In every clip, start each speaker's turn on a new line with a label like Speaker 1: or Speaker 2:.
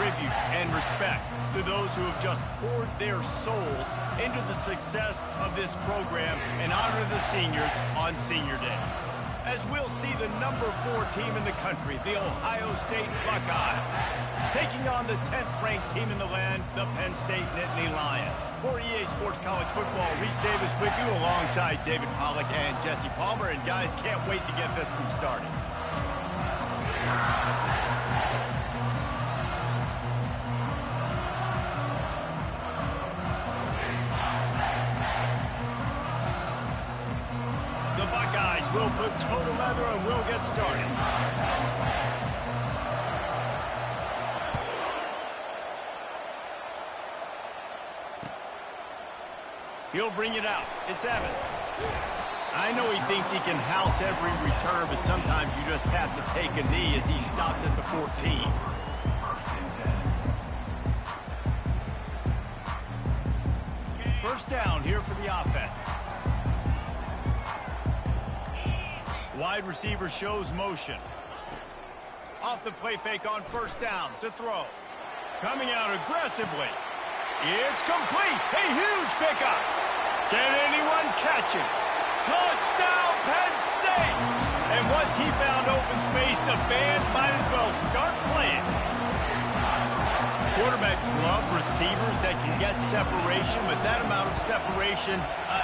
Speaker 1: tribute and respect to those who have just poured their souls into the success of this program and honor the seniors on Senior Day. As we'll see the number 4 team in the country, the Ohio State Buckeyes, taking on the 10th-ranked team in the land, the Penn State Nittany Lions. For EA Sports College Football, Reese Davis with you alongside David Pollack and Jesse Palmer. And guys, can't wait to get this one started. The Buckeyes will put toe to leather and we'll get started. He'll bring it out. It's Evans. I know he thinks he can house every return, but sometimes you just have to take a knee as he stopped at the 14. First down here for the offense. Wide receiver shows motion. Off the play fake on first down to throw. Coming out aggressively. It's complete. A huge pickup. Can anyone catch him? Touchdown, Penn State! And once he found open space, the band might as well start playing. Quarterbacks love receivers that can get separation, but that amount of separation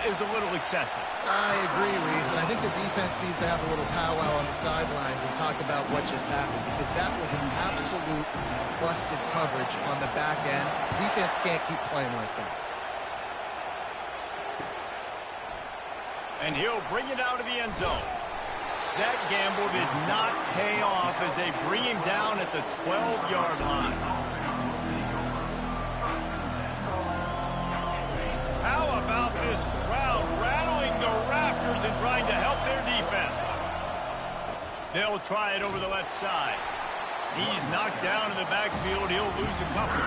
Speaker 1: is a little excessive.
Speaker 2: I agree, Reese, and I think the defense needs to have a little powwow on the sidelines and talk about what just happened, because that was an absolute busted coverage on the back end. Defense can't keep playing like that.
Speaker 1: And he'll bring it out of the end zone. That gamble did not pay off as they bring him down at the 12-yard line. How about this crowd rattling the rafters and trying to help their defense? They'll try it over the left side. He's knocked down in the backfield. He'll lose a couple.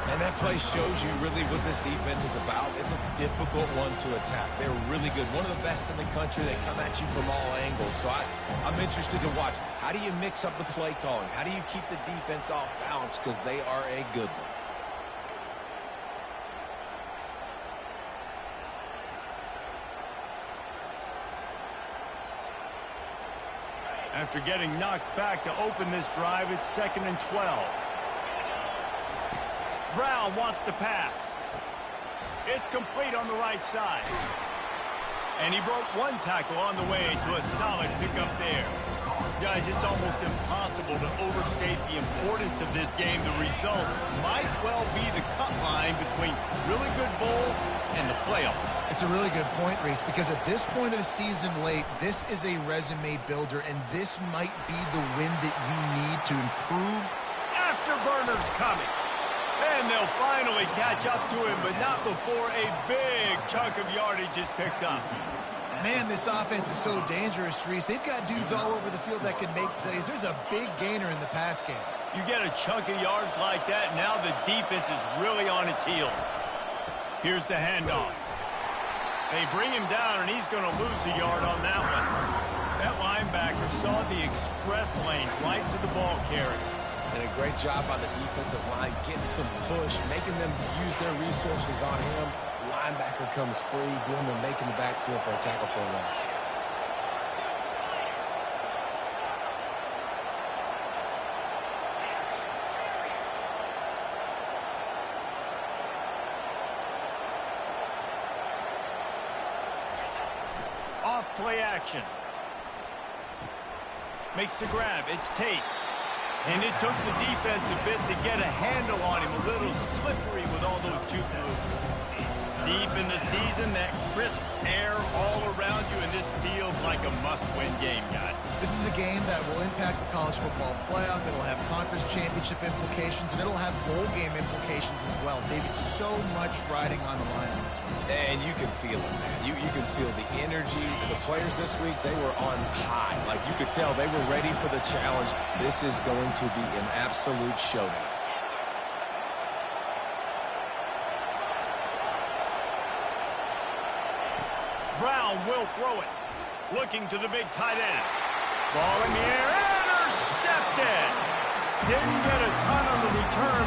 Speaker 3: And that play shows you really what this defense is about. It's a difficult one to attack. They're really good. One of the best in the country. They come at you from all angles. So I'm interested to watch. How do you mix up the play calling? How do you keep the defense off balance? Because they are a good one.
Speaker 1: After getting knocked back to open this drive, it's 2nd and 12. Brown wants to pass. It's complete on the right side. And he broke one tackle on the way to a solid pickup there. Guys, it's almost impossible to overstate the importance of this game. The result might well be the cut line between really good bowl and the playoffs.
Speaker 2: It's a really good point, Reese, because at this point of the season late, this is a resume builder, and this might be the win that you need to improve.
Speaker 1: Afterburners coming. And they'll finally catch up to him, but not before a big chunk of yardage is picked up.
Speaker 2: Man, this offense is so dangerous, Reese. They've got dudes all over the field that can make plays. There's a big gainer in the pass game.
Speaker 1: You get a chunk of yards like that, now the defense is really on its heels. Here's the handoff. They bring him down, and he's going to lose a yard on that one. That linebacker saw the express lane right to the ball carrier.
Speaker 3: And a great job by the defensive line, getting some push, making them use their resources on him. Linebacker comes free, boom, and making the backfield for a tackle for a loss.
Speaker 1: Off play action. Makes the grab. It's Tate. And it took the defense a bit to get a handle on him. A little slippery with all those juke moves. Deep in the season, that crisp air all around you, and this feels like a must-win game, guys.
Speaker 2: This is a game that will impact the college football playoff. It'll have conference championship implications, and it'll have bowl game implications as well. David, so much riding on the line in this one.
Speaker 3: And you can feel it, man. You can feel the energy. The players this week, they were on high. Like, you could tell they were ready for the challenge. This is going to be an absolute showdown.
Speaker 1: Brown will throw it. Looking to the big tight end. Ball in the air. Intercepted. Didn't get a ton on the return,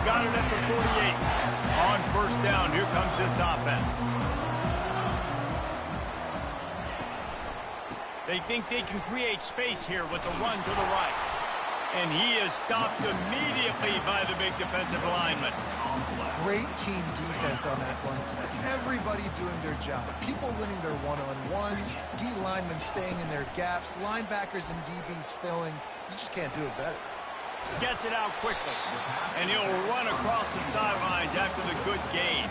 Speaker 1: got it at the 48. On first down, here comes this offense. They think they can create space here with the run to the right. And he is stopped immediately by the big defensive lineman.
Speaker 2: Great team defense on that one. Everybody doing their job. People winning their one-on-ones, D linemen staying in their gaps, linebackers and DBs filling. You just can't do it better.
Speaker 1: Gets it out quickly. And he'll run across the sidelines after the good gain.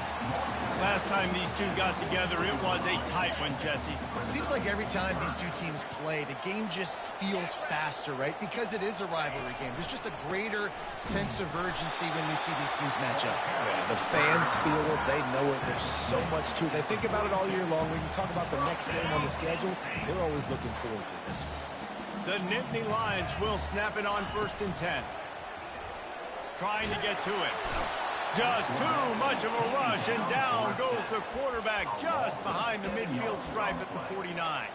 Speaker 1: Last time these two got together, it was a tight one, Jesse.
Speaker 2: It seems like every time these two teams play, the game just feels faster, right? Because it is a rivalry game. There's just a greater sense of urgency when we see these teams match up.
Speaker 3: Yeah, the fans feel it. They know it. There's so much to it. They think about it all year long. When you talk about the next game on the schedule, they're always looking forward to this one.
Speaker 1: The Nittany Lions will snap it on 1st and 10. Trying to get to it. Just too much of a rush, and down goes the quarterback just behind the midfield stripe at the 49.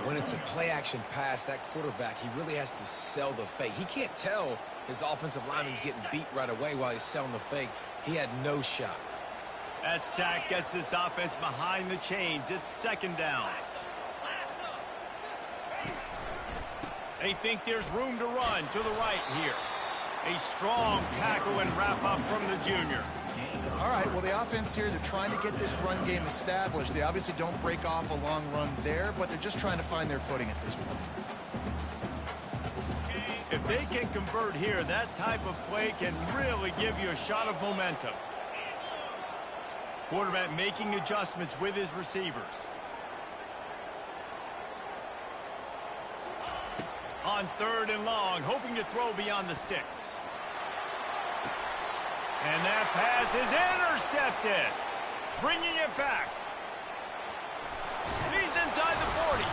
Speaker 3: When it's a play-action pass, that quarterback, he really has to sell the fake. He can't tell his offensive lineman's getting beat right away while he's selling the fake. He had no shot.
Speaker 1: That sack gets this offense behind the chains. It's 2nd down. They think there's room to run to the right here. A strong tackle and wrap up from the junior.
Speaker 2: All right, well, the offense here, they're trying to get this run game established. They obviously don't break off a long run there, but they're just trying to find their footing at this point.
Speaker 1: If they can convert here, that type of play can really give you a shot of momentum. Quarterback making adjustments with his receivers. On 3rd and long, hoping to throw beyond the sticks. And that pass is intercepted. Bringing it back. He's inside the 40.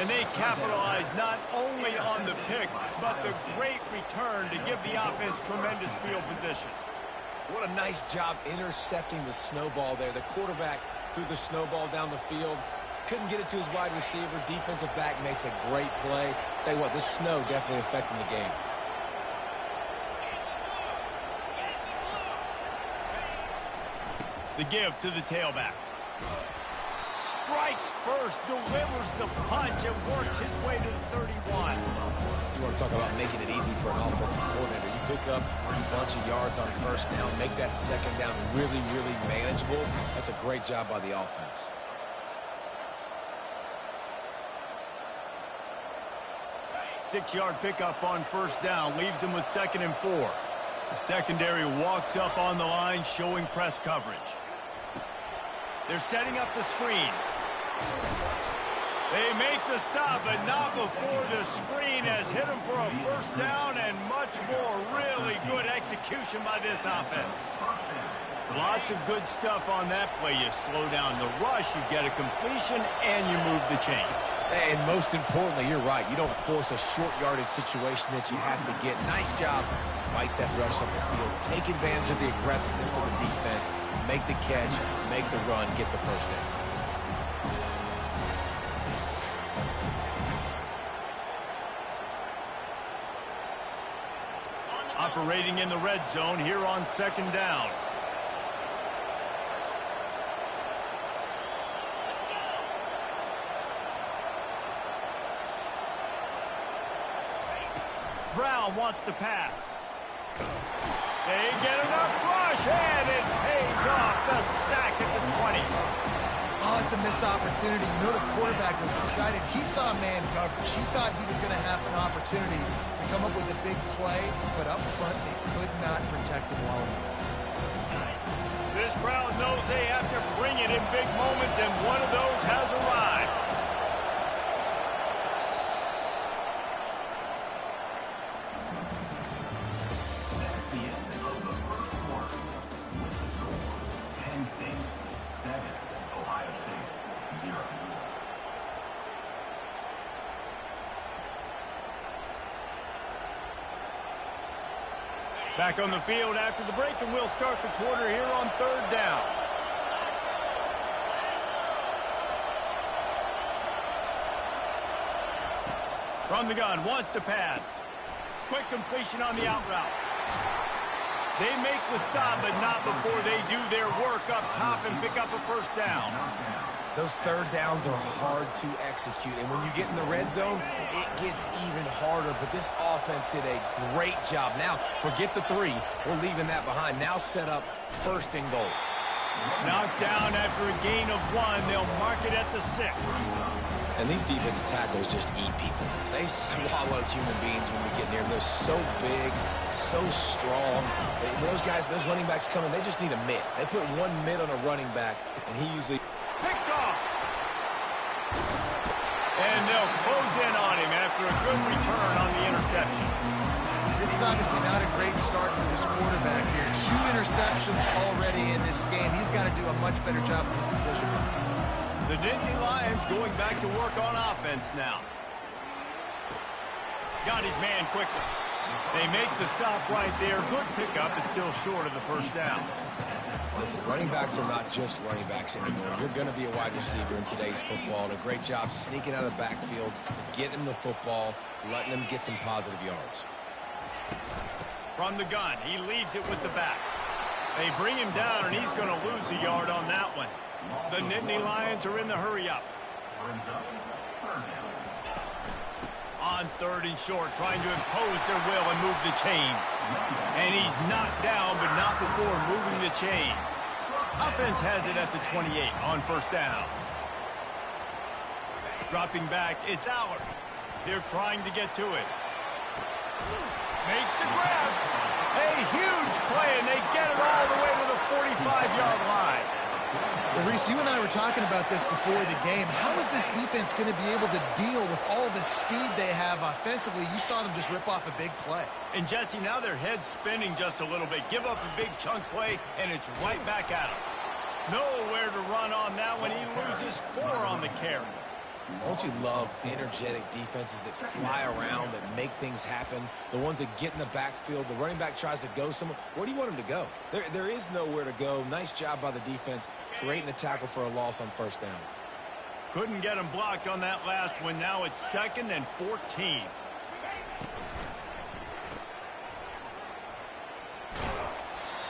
Speaker 1: And they capitalize not only on the pick, but the great return to give the offense tremendous field position.
Speaker 3: What a nice job intercepting the snowball there. The quarterback threw the snowball down the field. Couldn't get it to his wide receiver. Defensive back makes a great play. Tell you what, this snow definitely affecting the game.
Speaker 1: The give to the tailback. Strikes first, delivers the punch, and works his way to the 31.
Speaker 3: You want to talk about making it easy for an offensive coordinator. You pick up a bunch of yards on 1st down, make that 2nd down really, really manageable. That's a great job by the offense.
Speaker 1: Six-yard pickup on 1st down, leaves them with 2nd and 4. The secondary walks up on the line, showing press coverage. They're setting up the screen. They make the stop, but not before the screen has hit them for a 1st down, and much more really good execution by this offense. Lots of good stuff on that play. You slow down the rush, you get a completion, and you move the chains.
Speaker 3: And most importantly, you're right. You don't force a short yardage situation that you have to get. Nice job. Fight that rush up the field. Take advantage of the aggressiveness of the defense. Make the catch, make the run, get the 1st down.
Speaker 1: Operating in the red zone here on 2nd down. Brown wants to pass. They get enough rush, and it pays off. The sack at the 20.
Speaker 2: Oh, it's a missed opportunity. You know the quarterback was excited. He saw man coverage. He thought he was going to have an opportunity to come up with a big play, but up front, they could not protect him well enough.
Speaker 1: This crowd knows they have to bring it in big moments, and one of those has arrived. Back on the field after the break, and we'll start the quarter here on 3rd down. From the gun, wants to pass. Quick completion on the out route. They make the stop, but not before they do their work up top and pick up a first down.
Speaker 3: Those third downs are hard to execute, and when you get in the red zone, it gets even harder. But this offense did a great job. Now, forget the 3. We're leaving that behind. Now set up first and goal.
Speaker 1: Knocked down after a gain of 1. They'll mark it at the 6.
Speaker 3: And these defensive tackles just eat people. They swallow human beings when we get near them. They're so big, so strong. Those guys, those running backs coming, they just need a mid. They put 1 mid on a running back, and he usually...
Speaker 1: Picked off. And they'll close in on him after a good return on the interception.
Speaker 2: This is obviously not a great start for this quarterback here. 2 interceptions already in this game. He's got to do a much better job with his decision.
Speaker 1: The Nittany Lions going back to work on offense now. Got his man quickly. They make the stop right there. Good pickup. It's still short of the first down.
Speaker 3: Listen, running backs are not just running backs anymore. You're going to be a wide receiver in today's football. And a great job sneaking out of the backfield, getting them the football, letting them get some positive yards.
Speaker 1: From the gun, he leaves it with the back. They bring him down, and he's going to lose a yard on that one. The Nittany Lions are in the hurry-up. On 3rd and short, trying to impose their will and move the chains. And he's knocked down, but not before moving the chains. Offense has it at the 28 on first down. Dropping back, it's Allard. They're trying to get to it. Makes the grab. A huge play, and they get it all the way to the 45-yard line.
Speaker 2: Well, Reese, you and I were talking about this before the game. How is this defense going to be able to deal with all the speed they have offensively? You saw them just rip off a big play.
Speaker 1: And, Jesse, now their head's spinning just a little bit. Give up a big chunk play, and it's right back at them. Nowhere to run on that one. He loses 4 on the carry.
Speaker 3: Don't you love energetic defenses that fly around, that make things happen? The ones that get in the backfield, the running back tries to go somewhere. Where do you want him to go? There is nowhere to go. Nice job by the defense, creating the tackle for a loss on first down.
Speaker 1: Couldn't get him blocked on that last one. Now it's 2nd and 14.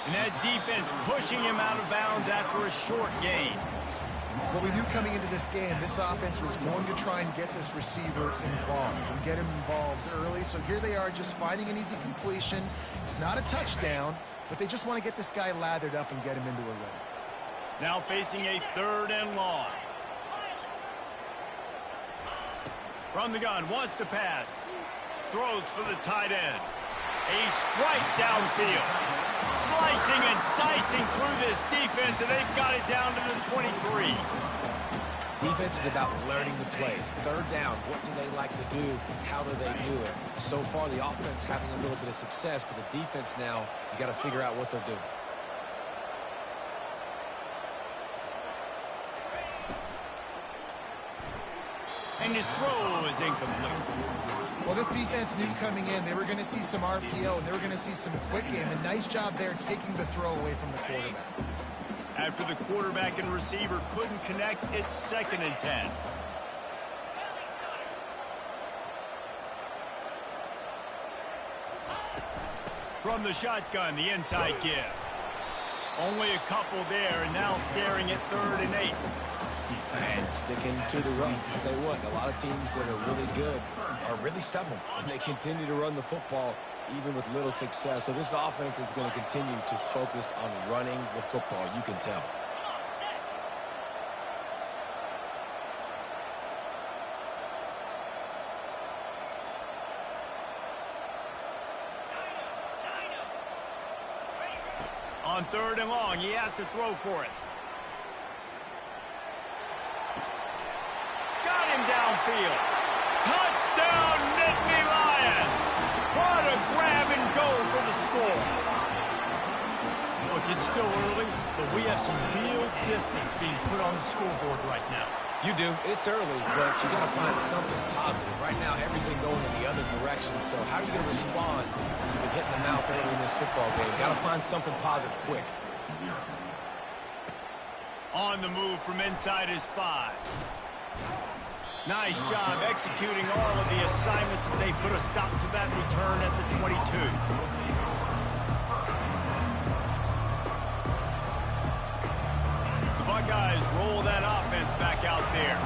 Speaker 1: And that defense pushing him out of bounds after a short gain.
Speaker 2: What we knew coming into this game, this offense was going to try and get this receiver involved and get him involved early. So here they are just finding an easy completion. It's not a touchdown, but they just want to get this guy lathered up and get him into a run.
Speaker 1: Now facing a 3rd and long. From the gun, wants to pass. Throws for the tight end. A strike downfield. Slicing and dicing through this defense, and they've got it down to the 23.
Speaker 3: Defense is about learning the plays. 3rd down, what do they like to do? How do they do it? So far, the offense having a little bit of success, but the defense now, you got to figure out what they're doing.
Speaker 1: And his throw is incomplete.
Speaker 2: Well, this defense knew coming in they were going to see some RPO and they were going to see some quick game. A nice job there taking the throw away from the quarterback.
Speaker 1: After the quarterback and receiver couldn't connect, it's 2nd and 10. From the shotgun, the inside give. Only a couple there, and now staring at 3rd and 8.
Speaker 3: And sticking to the run. I'll tell you what, a lot of teams that are really good are really stubborn, and they continue to run the football even with little success. So this offense is going to continue to focus on running the football, you can tell.
Speaker 1: On 3rd and long, he has to throw for it. Got him downfield. Touchdown, Nittany Lions. What a grab and go for the score. Look, it's still early, but we have some real distance being put on the scoreboard right now.
Speaker 3: You do. It's early, but you got to find something positive. Right now, everything going in the other direction. So how are you going to respond? You've been hitting the mouth early in this football game. Got to find something positive quick.
Speaker 1: On the move from inside his 5. Nice job executing all of the assignments as they put a stop to that return at the 22. Buckeyes roll that offense back out there.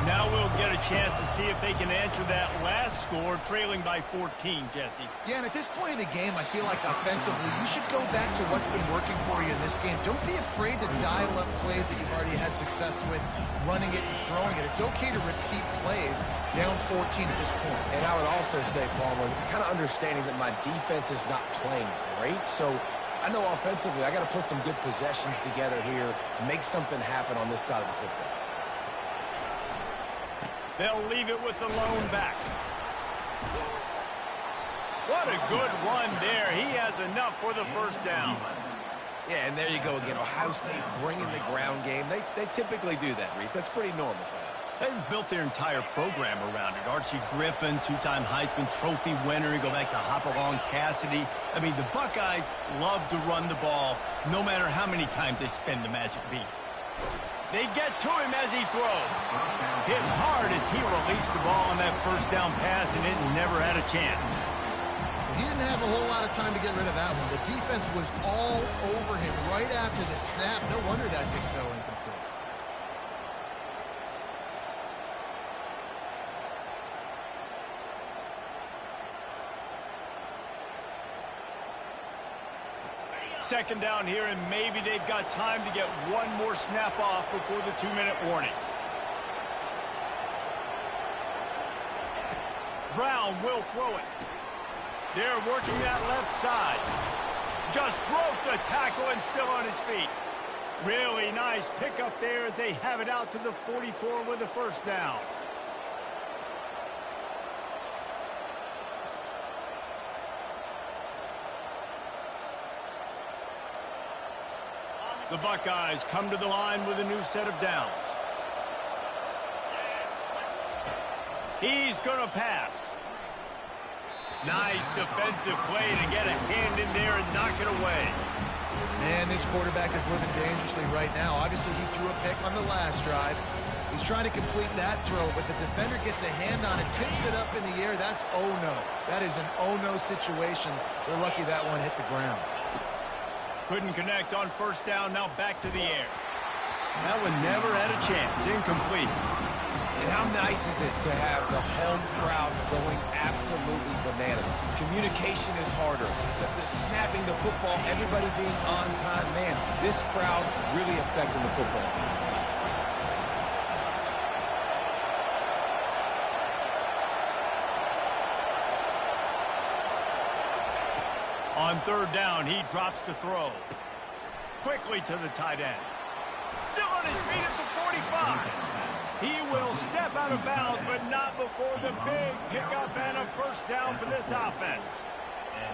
Speaker 1: Now we'll get a chance to see if they can answer that last score, trailing by 14, Jesse.
Speaker 2: Yeah, and at this point in the game, I feel like offensively, you should go back to what's been working for you in this game. Don't be afraid to dial up plays that you've already had success with, running it and throwing it. It's okay to repeat plays down 14 at this point.
Speaker 3: And I would also say, Palmer, kind of understanding that my defense is not playing great, so I know offensively I got to put some good possessions together here, make something happen on this side of the football.
Speaker 1: They'll leave it with the lone back. What a good run there. He has enough for the first down.
Speaker 3: Yeah, and there you go again. Ohio State bringing the ground game. They typically do that, Reese. That's pretty normal for them.
Speaker 1: They've built their entire program around it. Archie Griffin, two-time Heisman Trophy winner. You go back to Hopalong Cassidy. I mean, the Buckeyes love to run the ball, no matter how many times they spin the magic beat. They get to him as he throws. Hit hard as he released the ball on that first down pass, and it never had a chance.
Speaker 2: He didn't have a whole lot of time to get rid of that one. The defense was all over him right after the snap. No wonder that thing fell incomplete.
Speaker 1: Second down here, and maybe they've got time to get one more snap off before the 2-minute warning. Brown will throw it. They're working that left side. Just broke the tackle and still on his feet. Really nice pickup there as they have it out to the 44 with a first down. The Buckeyes come to the line with a new set of downs. He's going to pass. Nice defensive play to get a hand in there and knock it away.
Speaker 2: Man, this quarterback is living dangerously right now. Obviously, he threw a pick on the last drive. He's trying to complete that throw, but the defender gets a hand on it, tips it up in the air. That's oh-no. That is an oh-no situation. They're lucky that one hit the ground.
Speaker 1: Couldn't connect on first down, now back to the air. That one never had a chance, incomplete.
Speaker 3: And how nice is it to have the home crowd going absolutely bananas? Communication is harder. The snapping the football, everybody being on time. Man, this crowd really affecting the football game.
Speaker 1: On third down, he drops to throw. Quickly to the tight end. Still on his feet at the 45. He will step out of bounds, but not before the big pickup and a first down for this offense.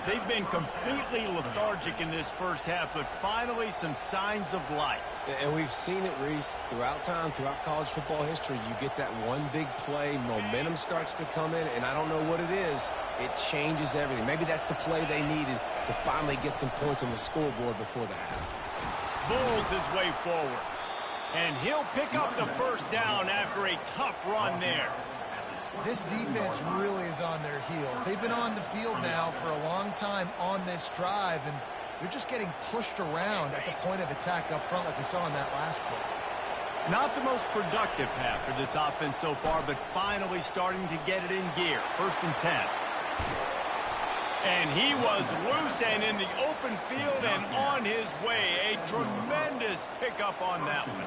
Speaker 1: They've been completely lethargic in this first half, but finally some signs of life.
Speaker 3: And we've seen it, Reese, throughout time, throughout college football history. You get that one big play, momentum starts to come in, and I don't know what it is. It changes everything. Maybe that's the play they needed to finally get some points on the scoreboard before the half.
Speaker 1: Bulls his way forward. And he'll pick up the first down after a tough run there.
Speaker 2: This defense really is on their heels. They've been on the field now for a long time on this drive, and they're just getting pushed around at the point of attack up front like we saw in that last play.
Speaker 1: Not the most productive half for this offense so far, but finally starting to get it in gear. 1st and 10. And he was loose and in the open field and on his way. A tremendous pickup on that one.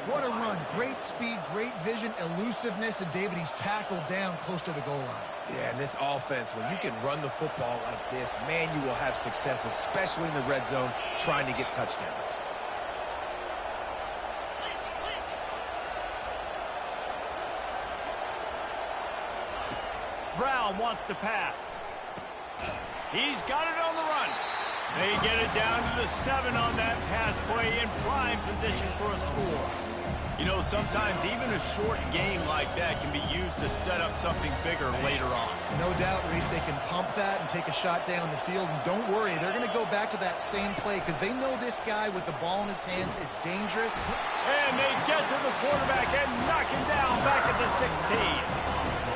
Speaker 2: What a run. Great speed, great vision, elusiveness, and David, he's tackled down close to the goal line.
Speaker 3: Yeah, and this offense, when you can run the football like this, man, you will have success, especially in the red zone, trying to get touchdowns.
Speaker 1: Brown wants to pass. He's got it on the run. They get it down to the 7 on that pass play in prime position for a score. You know, sometimes even a short game like that can be used to set up something bigger later on.
Speaker 2: No doubt, Reese, they can pump that and take a shot down the field. And don't worry, they're going to go back to that same play because they know this guy with the ball in his hands is dangerous.
Speaker 1: And they get to the quarterback and knock him down back at the 16.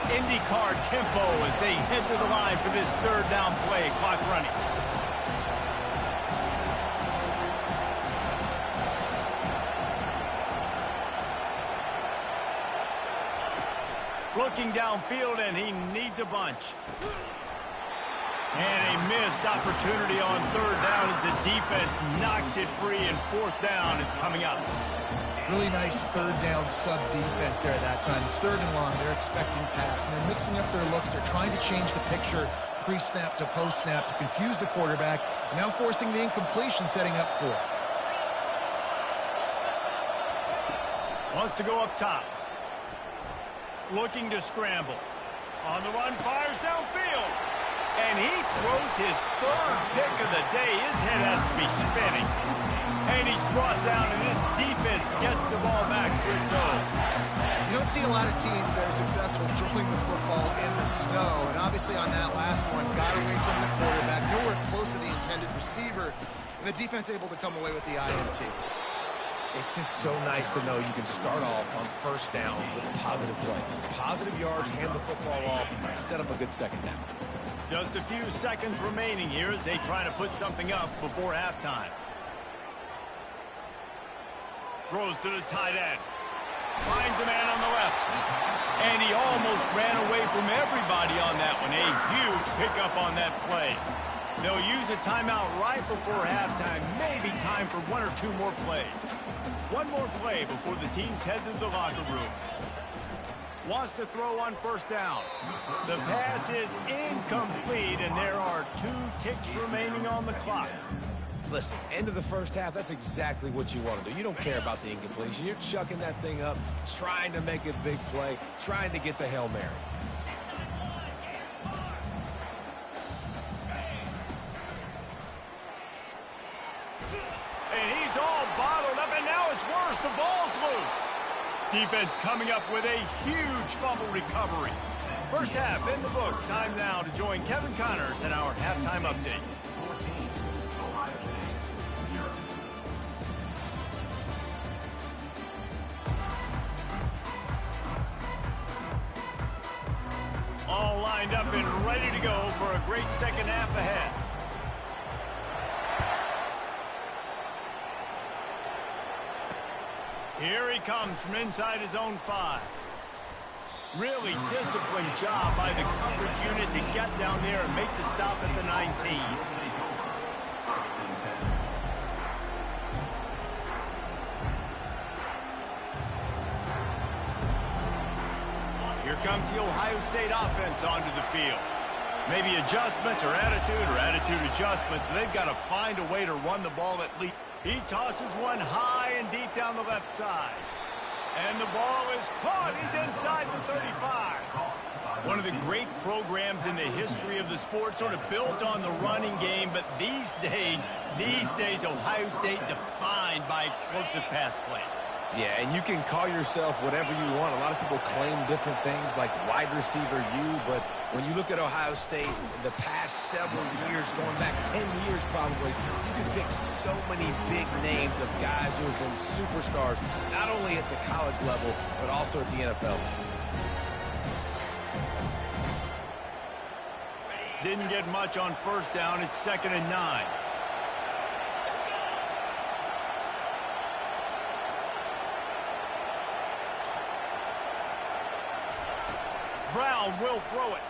Speaker 1: IndyCar tempo as they head to the line for this third down play. Clock running. Looking downfield, and he needs a bunch. And a missed opportunity on third down as the defense knocks it free, and fourth down is coming up.
Speaker 2: Really nice third down sub defense there at that time. It's third and long. They're expecting pass, and they're mixing up their looks. They're trying to change the picture pre-snap to post-snap to confuse the quarterback, and now forcing the incompletion, setting up fourth.
Speaker 1: Wants to go up top. Looking to scramble. On the run, fires downfield. And he throws his third pick of the day. His head has to be spinning. And he's brought down, and this defense gets the ball back to its own.
Speaker 2: You don't see a lot of teams that are successful throwing the football in the snow. And obviously on that last one, got away from the quarterback, nowhere close to the intended receiver. And the defense able to come away with the INT.
Speaker 3: It's just so nice to know you can start off on first down with positive plays. Positive yards, hand the football off, set up a good second down.
Speaker 1: Just a few seconds remaining here as they try to put something up before halftime. Throws to the tight end. Finds a man on the left. And he almost ran away from everybody on that one. A huge pickup on that play. They'll use a timeout right before halftime. Maybe time for one or two more plays. One more play before the teams head to the locker room. Wants to throw on first down. The pass is incomplete, and there are 2 ticks remaining on the clock.
Speaker 3: Listen, end of the first half, that's exactly what you want to do. You don't care about the incompletion. You're chucking that thing up, trying to make a big play, trying to get the Hail Mary.
Speaker 1: And he's all bottled up, and now it's worse. The ball's loose. Defense coming up with a huge fumble recovery. First half in the books. Time now to join Kevin Connors in our halftime update. All lined up and ready to go for a great second half ahead. Here he comes from inside his own 5. Really disciplined job by the coverage unit to get down there and make the stop at the 19. Here comes the Ohio State offense onto the field. Maybe adjustments or attitude adjustments, but they've got to find a way to run the ball at least. He tosses one high and deep down the left side. And the ball is caught. He's inside the 35. One of the great programs in the history of the sport, sort of built on the running game, but these days, Ohio State defined by explosive pass plays.
Speaker 3: Yeah, and you can call yourself whatever you want. A lot of people claim different things like wide receiver U, but when you look at Ohio State, the past several years, going back 10 years probably, you can pick so many big names of guys who have been superstars, not only at the college level, but also at the NFL level.
Speaker 1: Didn't get much on first down. It's 2nd and 9. Brown will throw it.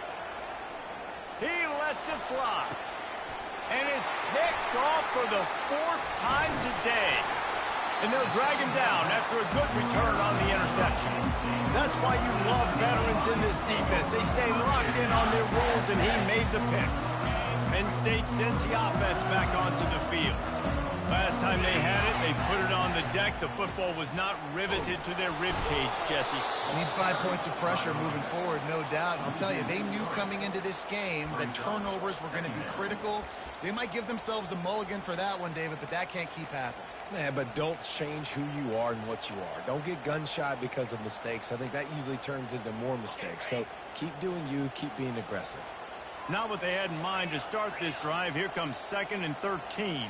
Speaker 1: He lets it fly. And it's picked off for the 4th time today. And they'll drag him down after a good return on the interception. That's why you love veterans in this defense. They stay locked in on their roles, and he made the pick. Penn State sends the offense back onto the field. Last time they had it, they put it on the deck. The football was not riveted to their rib cage, Jesse.
Speaker 2: Need 5 points of pressure moving forward, no doubt. And I'll tell you, they knew coming into this game that turnovers were going to be critical. They might give themselves a mulligan for that one, David, but that can't keep happening.
Speaker 3: Yeah, but don't change who you are and what you are. Don't get gun-shy because of mistakes. I think that usually turns into more mistakes. So keep doing you, keep being aggressive.
Speaker 1: Not what they had in mind to start this drive. Here comes 2nd and 13.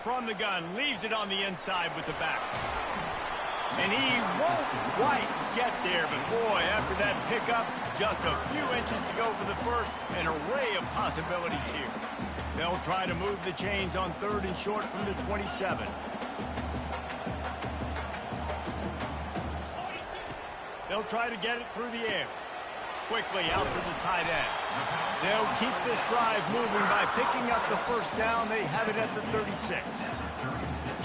Speaker 1: From the gun, leaves it on the inside with the back. And he won't quite get there, but boy, after that pickup, just a few inches to go for the first. An array of possibilities here. They'll try to move the chains on 3rd and short from the 27. They'll try to get it through the air. Quickly out to the tight end. They'll keep this drive moving by picking up the first down. They have it at the 36.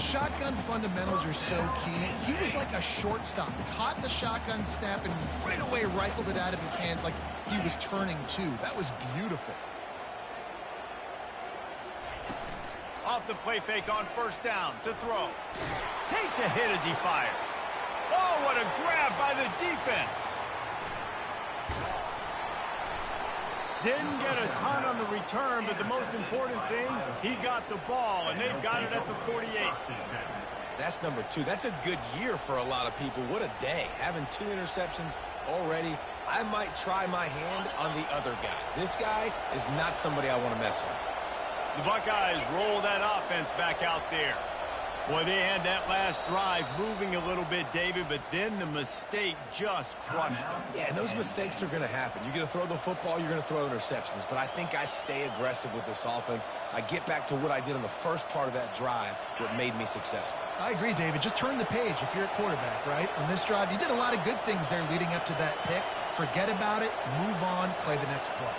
Speaker 2: Shotgun fundamentals are so key. He was like a shortstop. Caught the shotgun snap and right away rifled it out of his hands like he was turning two. That was beautiful.
Speaker 1: Off the play fake on first down to throw. Takes a hit as he fires. Oh, what a grab by the defense. Didn't get a ton on the return, but the most important thing, he got the ball, and they've got it at the 48.
Speaker 3: That's number 2. That's a good year for a lot of people. What a day. Having 2 interceptions already. I might try my hand on the other guy. This guy is not somebody I want to mess with.
Speaker 1: The Buckeyes roll that offense back out there. Boy, they had that last drive moving a little bit, David, but then the mistake just crushed them.
Speaker 3: Yeah, and those mistakes are going to happen. You're going to throw the football, you're going to throw interceptions. But I think I stay aggressive with this offense. I get back to what I did on the first part of that drive, what made me successful.
Speaker 2: I agree, David. Just turn the page if you're a quarterback, right? On this drive, you did a lot of good things there leading up to that pick. Forget about it, move on, play the next play.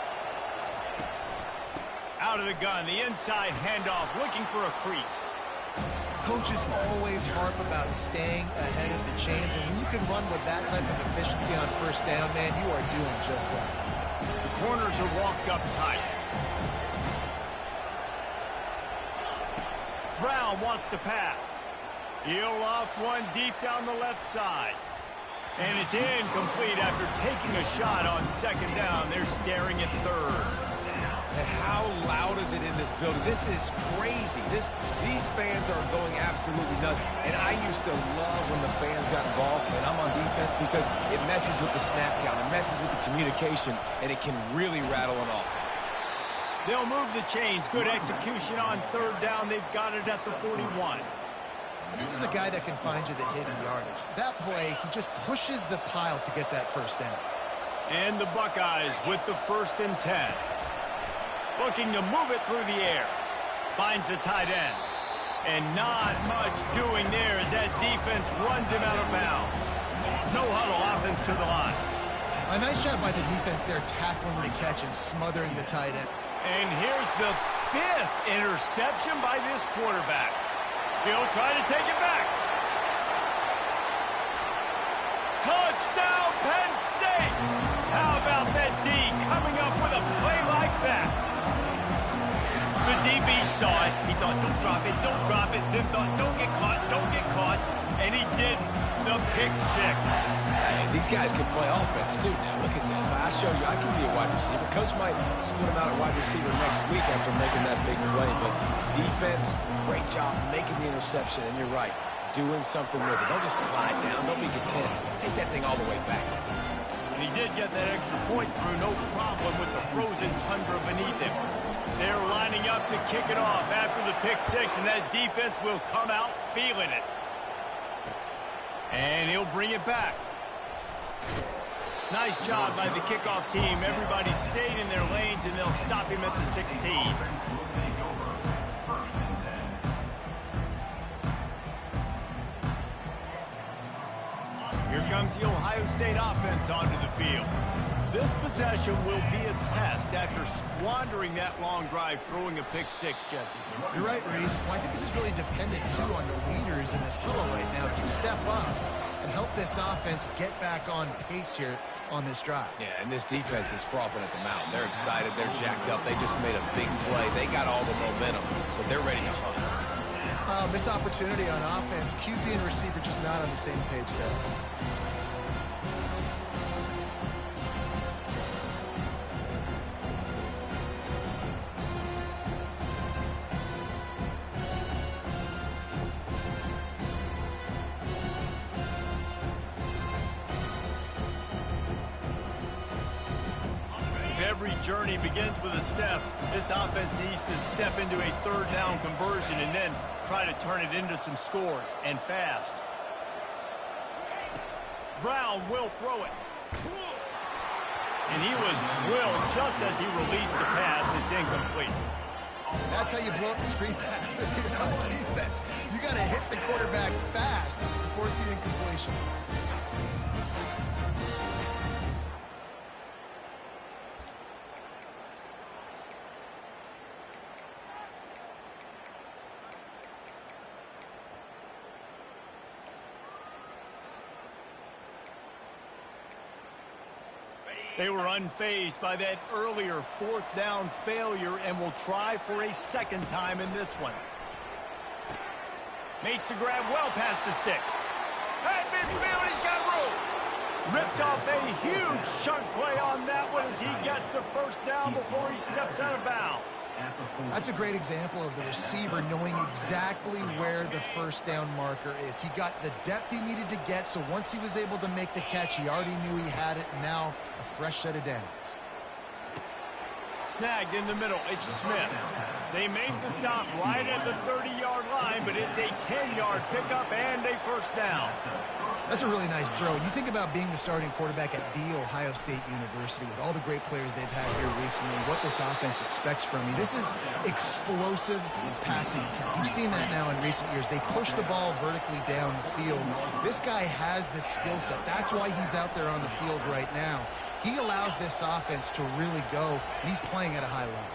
Speaker 1: Out of the gun, the inside handoff, looking for a crease.
Speaker 2: Coaches always harp about staying ahead of the chains, and when you can run with that type of efficiency on first down, man, you are doing just that.
Speaker 1: The corners are walked up tight. Brown wants to pass. He'll loft one deep down the left side. And it's incomplete after taking a shot on second down. They're staring at third.
Speaker 3: And how loud is it in this building? This is crazy. These fans are going absolutely nuts. And I used to love when the fans got involved, and I'm on defense, because it messes with the snap count. It messes with the communication, and it can really rattle an offense.
Speaker 1: They'll move the chains. Good execution on third down. They've got it at the 41.
Speaker 2: This is a guy that can find you the hidden yardage. That play, he just pushes the pile to get that first down.
Speaker 1: And the Buckeyes with the 1st and 10. Looking to move it through the air. Finds the tight end. And not much doing there as that defense runs him out of bounds. No huddle offense to the line.
Speaker 2: A nice job by the defense there, tackling the catch and smothering the tight end.
Speaker 1: And here's the 5th interception by this quarterback. He'll try to take it back. Touchdown, Penn State! How about that D coming up with a play like that? The DB saw it. He thought, don't drop it, don't drop it. Then thought, don't get caught, don't get caught. And he didn't. The pick 6.
Speaker 3: And these guys can play offense, too. Now, look at this. I showed you I can be a wide receiver. Coach might split him out at wide receiver next week after making that big play. But defense, great job making the interception. And you're right, doing something with it. Don't just slide down. Don't be content. Take that thing all the way back.
Speaker 1: And he did get that extra point through, no problem with the frozen tundra beneath him. They're lining up to kick it off after the pick 6, and that defense will come out feeling it. And he'll bring it back. Nice job by the kickoff team. Everybody stayed in their lanes, and they'll stop him at the 16. Here comes the Ohio State offense onto the field. This possession will be a test after squandering that long drive, throwing a pick 6, Jesse.
Speaker 2: You're right, Reese. Well, I think this is really dependent, too, on the leaders in this huddle right now to step up and help this offense get back on pace here on this drive.
Speaker 3: Yeah, and this defense is frothing at the mouth. They're excited. They're jacked up. They just made a big play. They got all the momentum, so they're ready to hunt.
Speaker 2: Missed opportunity on offense. QB and receiver just not on the same page there.
Speaker 1: Every journey begins with a step. This offense needs to step into a third down conversion and then try to turn it into some scores, and fast. Brown will throw it. And he was drilled just as he released the pass. It's incomplete.
Speaker 2: That's how you blow up the screen pass if you're on defense. You got to hit the quarterback fast and force the incompletion.
Speaker 1: They were unfazed by that earlier fourth down failure and will try for a second time in this one. Makes the grab well past the sticks. At midfield, he's got room. Ripped off a huge chunk play on that one as he gets the first down before he steps out of bounds.
Speaker 2: That's a great example of the receiver knowing exactly where the first down marker is. He got the depth he needed to get, so once he was able to make the catch, he already knew he had it, and now a fresh set of downs.
Speaker 1: Snagged in the middle, it's Smith. They make the stop right at the 30-yard line, but it's a 10-yard pickup and a first down.
Speaker 2: That's a really nice throw. You think about being the starting quarterback at The Ohio State University with all the great players they've had here recently, what this offense expects from you. This is explosive passing attack. You've seen that now in recent years. They push the ball vertically down the field. This guy has the skill set. That's why he's out there on the field right now. He allows this offense to really go, and he's playing at a high level.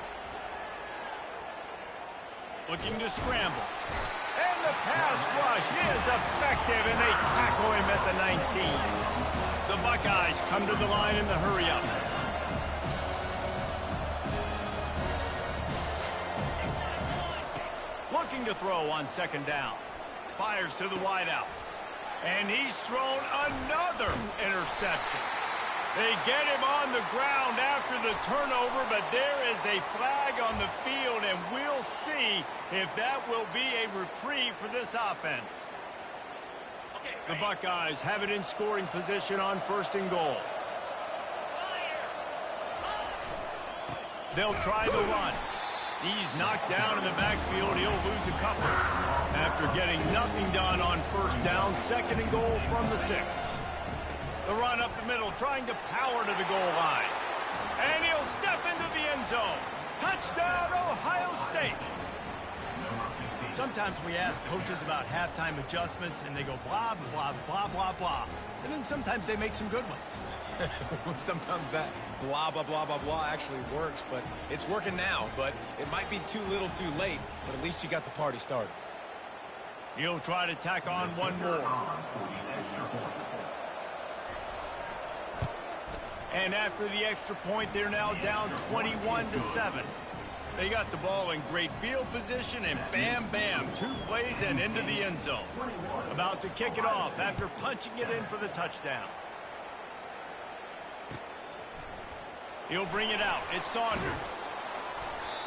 Speaker 1: Looking to scramble. And the pass rush is effective, and they tackle him at the 19. The Buckeyes come to the line in the hurry-up. Looking to throw on second down. Fires to the wideout. And he's thrown another interception. They get him on the ground after the turnover, but there is a flag on the field, and we'll see if that will be a reprieve for this offense. The Buckeyes have it in scoring position on first and goal. They'll try the run. He's knocked down in the backfield. He'll lose a couple. After getting nothing done on first down, second and goal from the 6. The run up the middle, trying to power to the goal line. And he'll step into the end zone. Touchdown, Ohio State. Sometimes we ask coaches about halftime adjustments, and they go blah, blah, blah, blah, blah. And then sometimes they make some good ones.
Speaker 3: Sometimes that blah, blah, blah, blah, blah actually works, but it's working now. But it might be too little too late, but at least you got the party started.
Speaker 1: He'll try to tack on one more. And after the extra point, they're now down 21-7. They got the ball in great field position, and bam, bam, 2 plays and into the end zone. About to kick it off after punching it in for the touchdown. He'll bring it out. It's Saunders.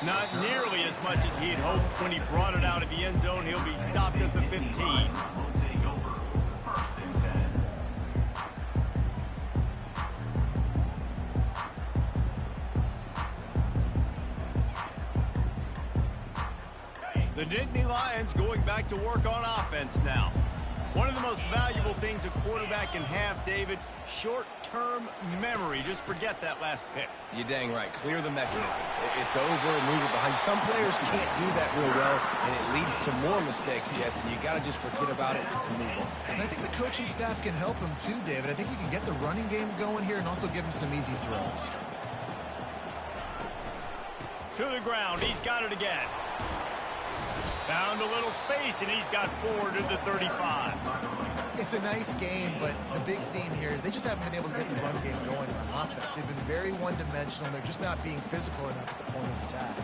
Speaker 1: Not nearly as much as he'd hoped when he brought it out of the end zone. He'll be stopped at the 15. The Nittany Lions going back to work on offense now. One of the most valuable things a quarterback can have, David, short-term memory. Just forget that last pick.
Speaker 3: You're dang right. Clear the mechanism. It's over, move it behind. Some players can't do that real well, and it leads to more mistakes, Jesse. You got to just forget about it and move on.
Speaker 2: And I think the coaching staff can help him too, David. I think you can get the running game going here and also give him some easy throws.
Speaker 1: To the ground. He's got it again. Found a little space, and he's got 4 to the 35.
Speaker 2: It's a nice game, but the big theme here is they just haven't been able to get the run game going on offense. They've been very one-dimensional. They're just not being physical enough at the point of attack.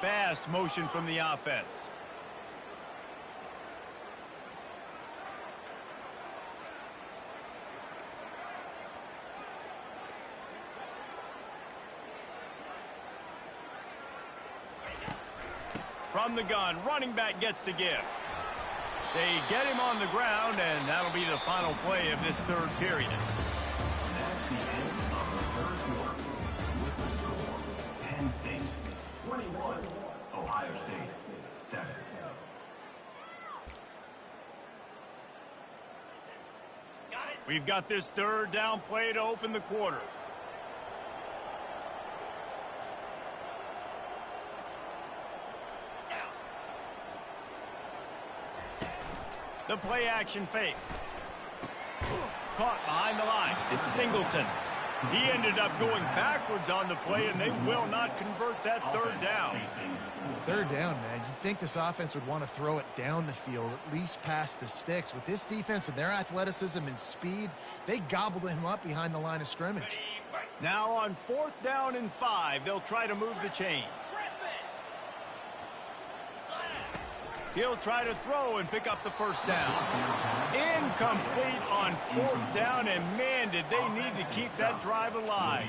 Speaker 1: Fast motion from the offense. From the gun, running back gets to give. They get him on the ground, and that'll be the final play of this third period.
Speaker 4: That's the end of the third quarter. With the score, Penn State 21, Ohio State 7.
Speaker 1: We've got this third down play to open the quarter. The play action fake. Caught behind the line. It's Singleton. He ended up going backwards on the play, and they will not convert that third down.
Speaker 2: Third down, man. You'd think this offense would want to throw it down the field, at least past the sticks. With this defense and their athleticism and speed, they gobbled him up behind the line of scrimmage.
Speaker 1: Now on 4th down and 5, they'll try to move the chains. He'll try to throw and pick up the first down. Incomplete on 4th down, and man, did they need to keep that drive alive.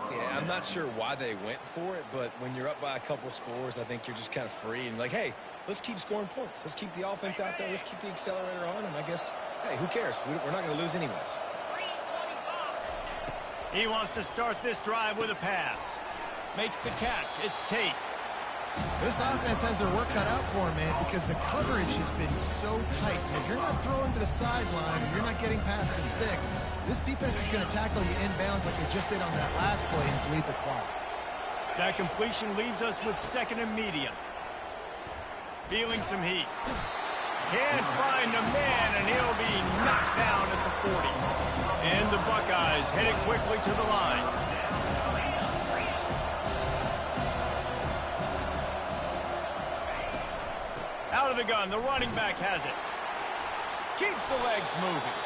Speaker 3: Yeah, I'm not sure why they went for it, but when you're up by a couple scores, I think you're just kind of free and like, hey, let's keep scoring points. Let's keep the offense out there. Let's keep the accelerator on, and I guess, hey, who cares? We're not going to lose anyways.
Speaker 1: He wants to start this drive with a pass. Makes the catch. It's Tate.
Speaker 2: This offense has their work cut out for them, man, because the coverage has been so tight. And if you're not throwing to the sideline and you're not getting past the sticks, this defense is going to tackle you inbounds like they just did on that last play and bleed the clock.
Speaker 1: That completion leaves us with 2nd and medium. Feeling some heat. Can't find a man, and he'll be knocked down at the 40. And the Buckeyes headed quickly to the line. Out of the gun, the running back has it. Keeps the legs moving.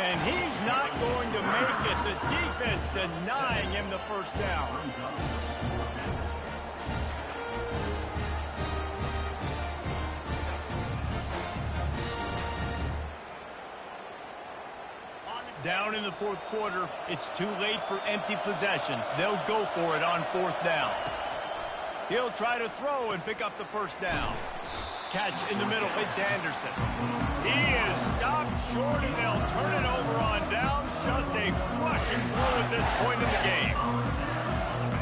Speaker 1: And he's not going to make it. The defense denying him the first down. Down in the 4th quarter, it's too late for empty possessions. They'll go for it on 4th down. He'll try to throw and pick up the first down. Catch in the middle, it's Anderson. He is stopped short, and they'll turn it over on downs. Just a crushing blow at this point in the game.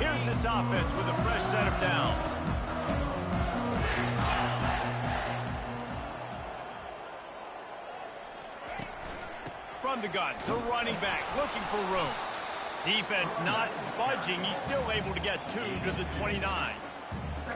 Speaker 1: Here's this offense with a fresh set of downs. From the gun, the running back looking for room. Defense not budging. He's still able to get 2 to the 29.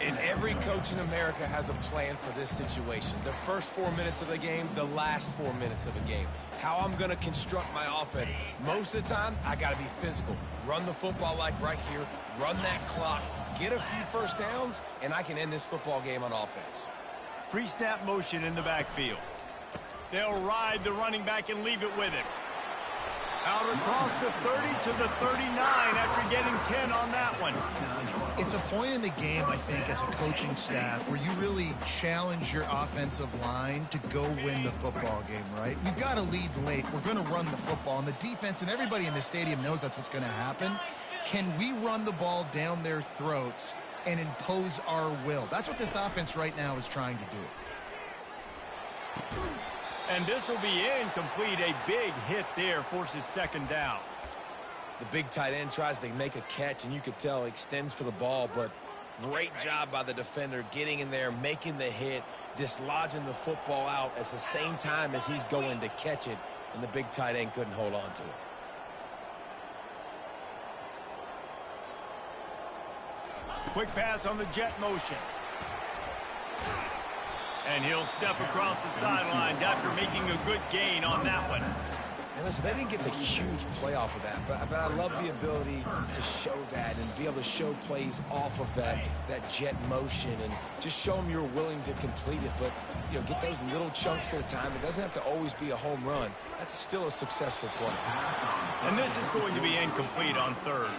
Speaker 3: And every coach in America has a plan for this situation. The first 4 minutes of the game, the last 4 minutes of a game. How I'm going to construct my offense. Most of the time, I got to be physical. Run the football like right here. Run that clock. Get a few first downs, and I can end this football game on offense.
Speaker 1: Pre-snap motion in the backfield. They'll ride the running back and leave it with him. Out across the 30 to the 39 after getting 10 on that one.
Speaker 2: It's a point in the game, I think, as a coaching staff where you really challenge your offensive line to go win the football game, right? We've got to lead late. We're going to run the football, and the defense and everybody in the stadium knows that's what's going to happen. Can we run the ball down their throats and impose our will? That's what this offense right now is trying to do.
Speaker 1: And this will be incomplete. A big hit there forces 2nd down.
Speaker 3: The big tight end tries to make a catch, and you could tell he extends for the ball, but great job by the defender getting in there, making the hit, dislodging the football out at the same time as he's going to catch it, and the big tight end couldn't hold on to it.
Speaker 1: Quick pass on the jet motion. And he'll step across the sidelines after making a good gain on that one.
Speaker 3: And listen, they didn't get the huge play off of that, but I love the ability to show that and be able to show plays off of that jet motion and just show them you're willing to complete it. But, you know, get those little chunks at a time. It doesn't have to always be a home run. That's still a successful play.
Speaker 1: And this is going to be incomplete on 3rd.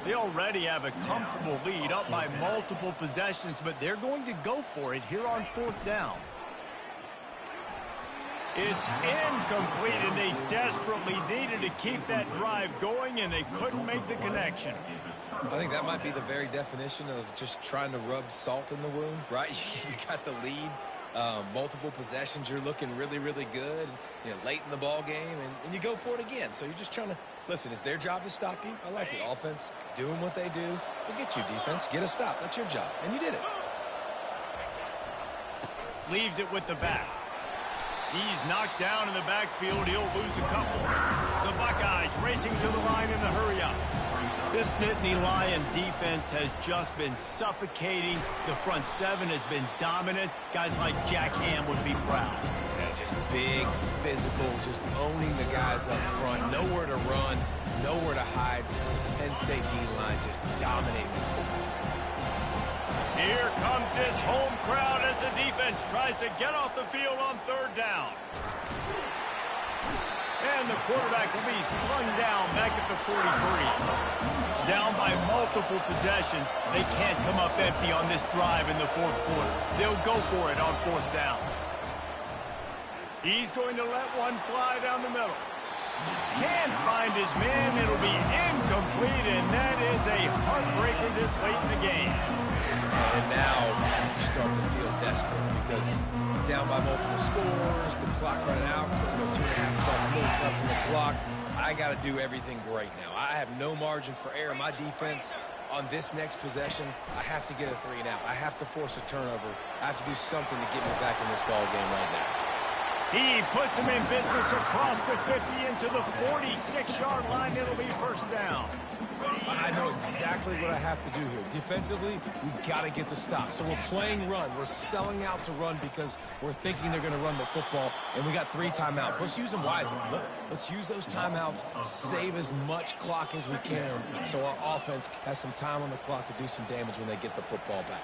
Speaker 1: They already have a comfortable lead up by multiple possessions, but they're going to go for it here on 4th down. It's incomplete, and they desperately needed to keep that drive going, and they couldn't make the connection.
Speaker 3: I think that might be the very definition of just trying to rub salt in the wound, right? You got the lead, multiple possessions, you're looking really, really good, you know, late in the ball game, and you go for it again. So you're just trying to, listen, it's their job to stop you. I like it. Offense, doing what they do. Forget you, defense. Get a stop. That's your job, and you did it.
Speaker 1: Leaves it with the back. He's knocked down in the backfield. He'll lose a couple. The Buckeyes racing to the line in the hurry-up. This Nittany Lion defense has just been suffocating. The front 7 has been dominant. Guys like Jack Ham would be proud.
Speaker 3: Yeah, just big, physical, just owning the guys up front. Nowhere to run. nowhere to hide. Penn State D-line just dominating this football.
Speaker 1: Here comes this home crowd as the defense tries to get off the field on third down. And the quarterback will be slung down back at the 43. Down by multiple possessions, they can't come up empty on this drive in the fourth quarter. They'll go for it on fourth down. He's going to let one fly down the middle. Can't find his man. It'll be incomplete, and that is a heartbreaker this late in the game.
Speaker 3: And now you start to feel desperate because down by multiple scores, the clock running out, 2.5+ minutes left in the clock. I got to do everything great now. I have no margin for error. My defense on this next possession, I have to get a 3 and out. I have to force a turnover. I have to do something to get me back in this ball game right now.
Speaker 1: He puts him in business across the 50 into the 46-yard line. It'll be first down.
Speaker 3: I know exactly what I have to do here. Defensively, we got to get the stop. So we're playing run. We're selling out to run because we're thinking they're going to run the football, and we got 3 timeouts. Let's use them wisely. Let's use those timeouts, save as much clock as we can so our offense has some time on the clock to do some damage when they get the football back.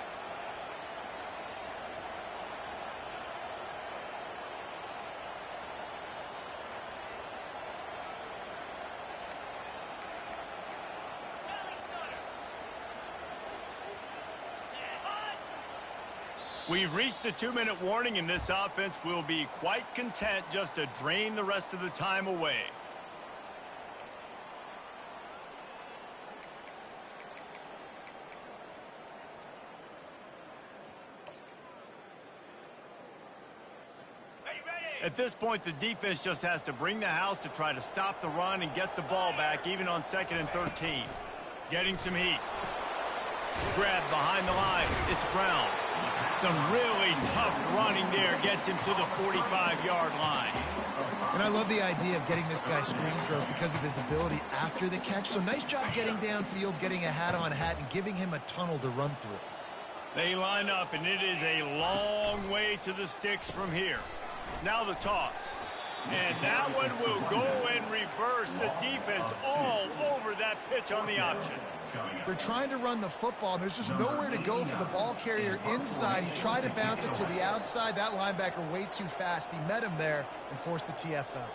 Speaker 1: We've reached the 2-minute warning, and this offense will be quite content just to drain the rest of the time away. At this point, the defense just has to bring the house to try to stop the run and get the ball back, even on 2nd and 13. Getting some heat. Grabbed behind the line. It's Brown. Some really tough running there gets him to the 45-yard line.
Speaker 2: And I love the idea of getting this guy screen throws because of his ability after the catch. So nice job getting downfield, getting a hat-on-hat, and giving him a tunnel to run through.
Speaker 1: They line up, and it is a long way to the sticks from here. Now the toss. And that one will go in reverse. The defense all over that pitch on the option.
Speaker 2: They're trying to run the football, and there's just nowhere to go for the ball carrier inside. He tried to bounce it to the outside. That linebacker way too fast. He met him there and forced the TFL.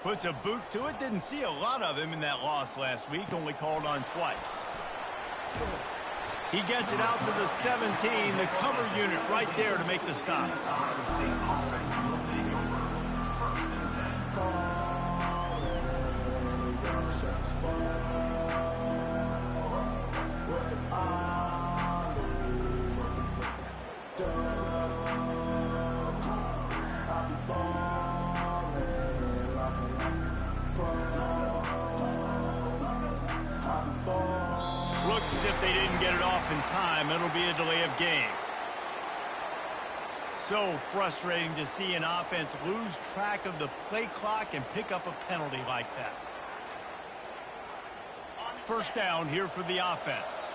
Speaker 1: Puts a boot to it. Didn't see a lot of him in that loss last week. Only called on twice. He gets it out to the 17. The cover unit right there to make the stop. Looks as if they didn't get it off in time. It'll be a delay of game. So frustrating to see an offense lose track of the play clock and pick up a penalty like that. First down here for the offense.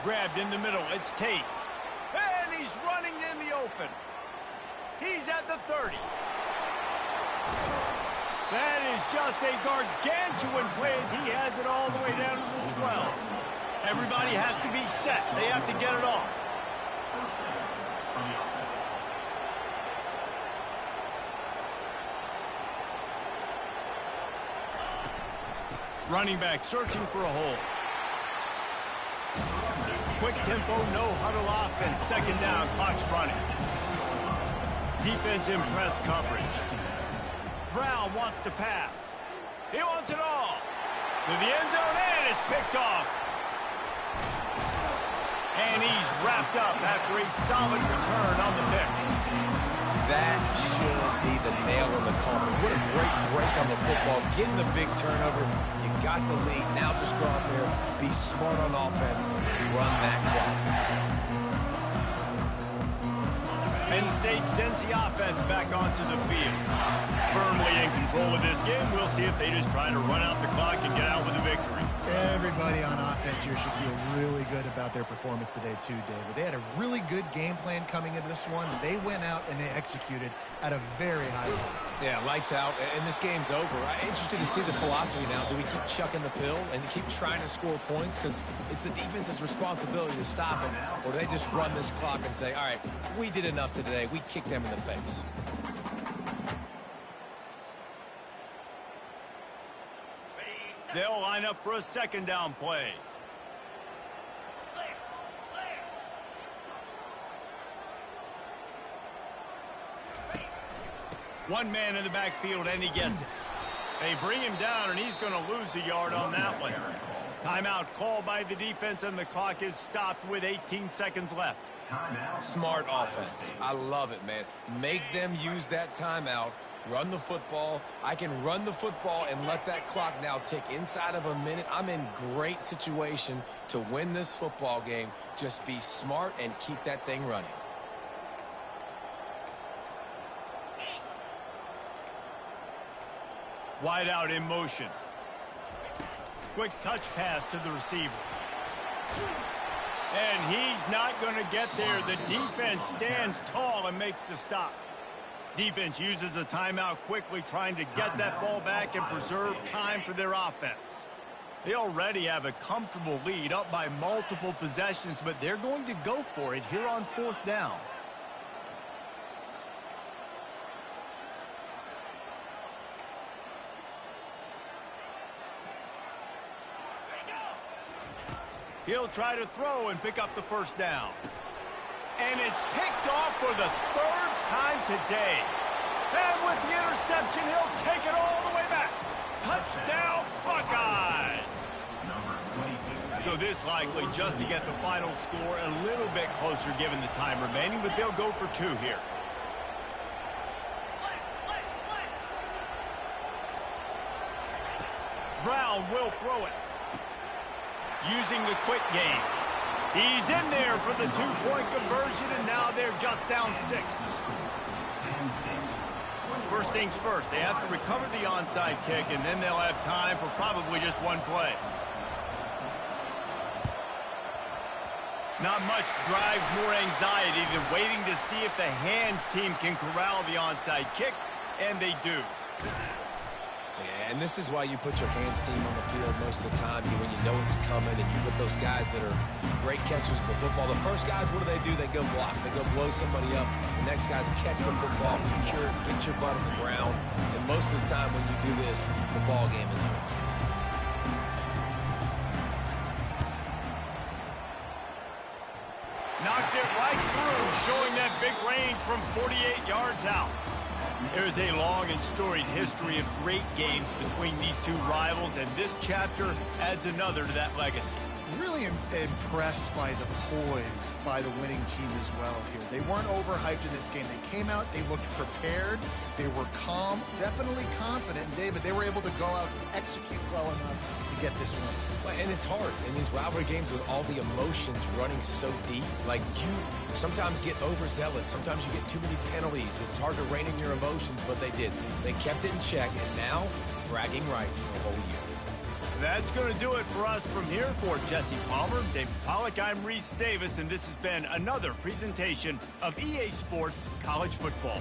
Speaker 1: Grabbed in the middle. It's Tate. And he's running in the open. He's at the 30. That is just a gargantuan play as he has it all the way down to the 12. Everybody has to be set. They have to get it off. Running back searching for a hole. Quick tempo, no huddle offense. Second down, clock's running. Defense in press coverage. Brown wants to pass. He wants it all. To the end zone, and it's picked off. And he's wrapped up after a solid return on the pick.
Speaker 3: That should be the nail in the coffin. What a great break on the football. Getting the big turnover. You got the lead. Now just go out there, be smart on offense, and run that clock.
Speaker 1: Penn State sends the offense back onto the field. Firmly in control of this game. We'll see if they just try to run out the clock and get out with a victory.
Speaker 2: Everybody on offense here should feel really good about their performance today too, David. They had a really good game plan coming into this one. They went out and they executed at a very high level.
Speaker 3: Yeah, lights out, and this game's over. I'm interested to see the philosophy now. Do we keep chucking the pill and keep trying to score points? Because it's the defense's responsibility to stop it. Or do they just run this clock and say, all right, we did enough today. We kicked them in the face.
Speaker 1: They'll line up for a second down play. One man in the backfield, and he gets it. They bring him down, and he's going to lose a yard on that one. Timeout called by the defense, and the clock is stopped with 18 seconds left.
Speaker 3: Smart offense. I love it, man. Make them use that timeout. Run the football. I can run the football and let that clock now tick inside of a minute. I'm in great situation to win this football game. Just be smart and keep that thing running.
Speaker 1: Wide out in motion. Quick touch pass to the receiver. And he's not going to get there. The defense stands tall and makes the stop. Defense uses a timeout quickly, trying to get that ball back and preserve time for their offense. They already have a comfortable lead, up by multiple possessions, but they're going to go for it here on fourth down. He'll try to throw and pick up the first down. And it's picked off for the third time today. And with the interception, he'll take it all the way back. Touchdown, Buckeyes! So this likely just to get the final score a little bit closer given the time remaining, but they'll go for two here. Brown will throw it. Using the quick game. He's in there for the two-point conversion, and now they're just down 6. First things first, they have to recover the onside kick, and then they'll have time for probably just one play. Not much drives more anxiety than waiting to see if the hands team can corral the onside kick, and they do.
Speaker 3: Yeah, and this is why you put your hands team on the field most of the time when you know it's coming, and you put those guys that are great catchers of the football. The first guys, what do? They go block. They go blow somebody up. The next guys catch the football, secure it, get your butt on the ground. And most of the time when you do this, the ball game is over.
Speaker 1: Knocked it right through, showing that big range from 48 yards out. There's a long and storied history of great games between these two rivals, and this chapter adds another to that legacy.
Speaker 2: Really impressed by the poise by the winning team as well here. They weren't overhyped in this game. They came out, they looked prepared, they were calm, definitely confident. And David, they were able to go out and execute well enough to get this win.
Speaker 3: And it's hard in these rivalry games with all the emotions running so deep. Like, you sometimes get overzealous. Sometimes you get too many penalties. It's hard to rein in your emotions, but they did. They kept it in check, and now bragging rights for a whole year.
Speaker 1: That's going to do it for us from here. For Jesse Palmer, David Pollack, I'm Reese Davis, and this has been another presentation of EA Sports College Football.